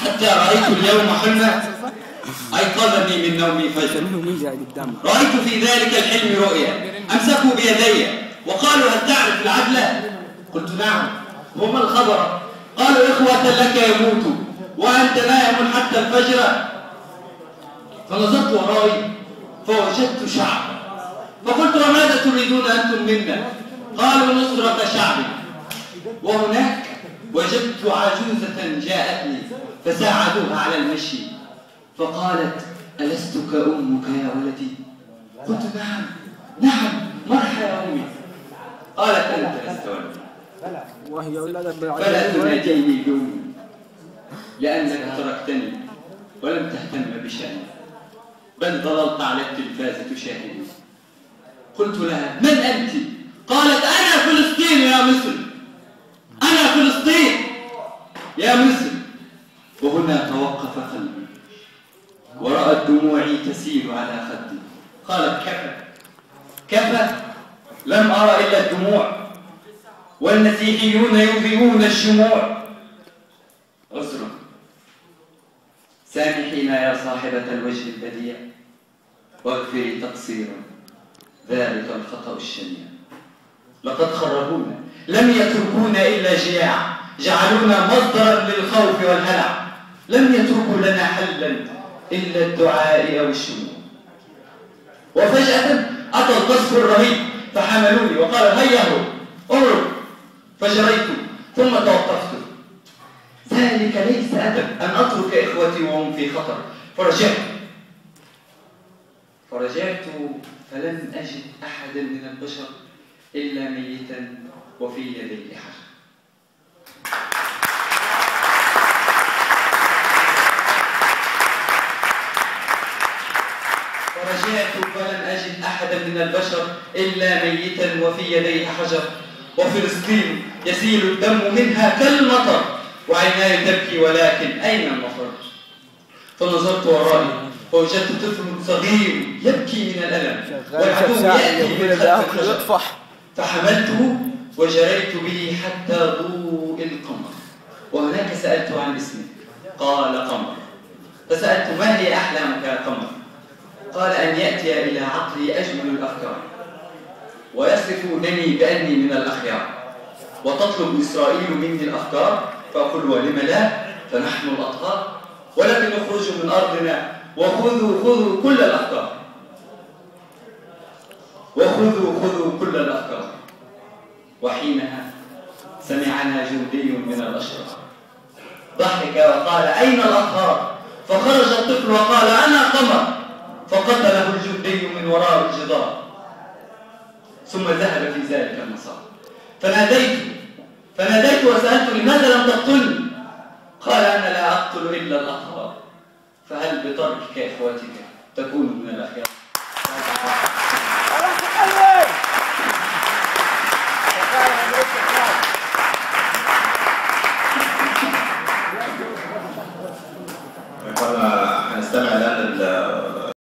حتى رأيت اليوم حلما أيقظني من نومي فجر. رأيت في ذلك الحلم رؤيا، أمسكوا بيدي وقالوا هل تعرف العدل؟ قلت نعم. وما الخبر؟ قالوا إخوة لك يموتوا وأنت نائم حتى الفجر. فنظرت ورائي فوجدت شعب، فقلت وماذا تريدون أنتم منا؟ قالوا نصرة شعب. وهناك وجدت عجوزة جاءتني فساعدوها على المشي، فقالت ألست كأمك يا ولدي؟ قلت نعم نعم مرحبا يا أمي. قالت أنت لست ولدي فلا تناديني بأمي لأنك تركتني ولم تهتم بشأني، بل ظللت على التلفاز تشاهدني. قلت لها من أنت؟ قالت أنا فلسطين يا مصر، أنا فلسطين يا مصر. وهنا توقف قلبي ورأت دموعي تسيل على خدي. قالت كفى كفى، لم أرى إلا الدموع والمسيحيون يضيئون الشموع. عذرا سامحينا يا صاحبة الوجه البديع واغفري تقصيرا ذلك الخطأ الشنيع. لقد خربونا لم يتركونا إلا جياع، جعلونا مصدرا للخوف والهلع، لم يتركوا لنا حلا إلا الدعاء أو الشموع. وفجأة أتى القصف الرهيب فحملوني وقال هيا اهرب، فجريت ثم توقفت. ذلك ليس أدب أن أترك إخوتي وهم في خطر. فرجعت فلم أجد أحدا من البشر إلا ميتا وفي يديه حجر. فرجعت فلم أجد أحدا من البشر إلا ميتا وفي يديه حجر. وفلسطين يسيل الدم منها كالمطر وعيناي تبكي ولكن أين المفر؟ فنظرت ورائي فوجدت طفل صغير يبكي من الألم والعدو يأتي من خلف الحجر، فحملته وجريت به حتى ضوء القمر. وهناك سألته عن اسمه قال قمر. فسألت ما هي أحلامك يا قمر؟ قال أن يأتي إلى عقلي أجمل الأفكار ويصفونني بأني من الأخيار، وتطلب إسرائيل مني الأفكار فأقول ولم لا، فنحن الأطهار، ولكن اخرجوا من أرضنا وخذوا كل الأفكار، خذوا كل الأفكار. وحينها سمعنا جندي من الأشرار ضحك وقال أين الأطهار؟ فخرج الطفل وقال أنا قمر، فقتله الجندي من وراء الجدار. ثم ذهب في ذلك المسار. فناديت وسألت لماذا لم تقتلني؟ قال أنا لا أقتل إلا الأطهار، فهل بتركك إخوتك تكون من الأخيار؟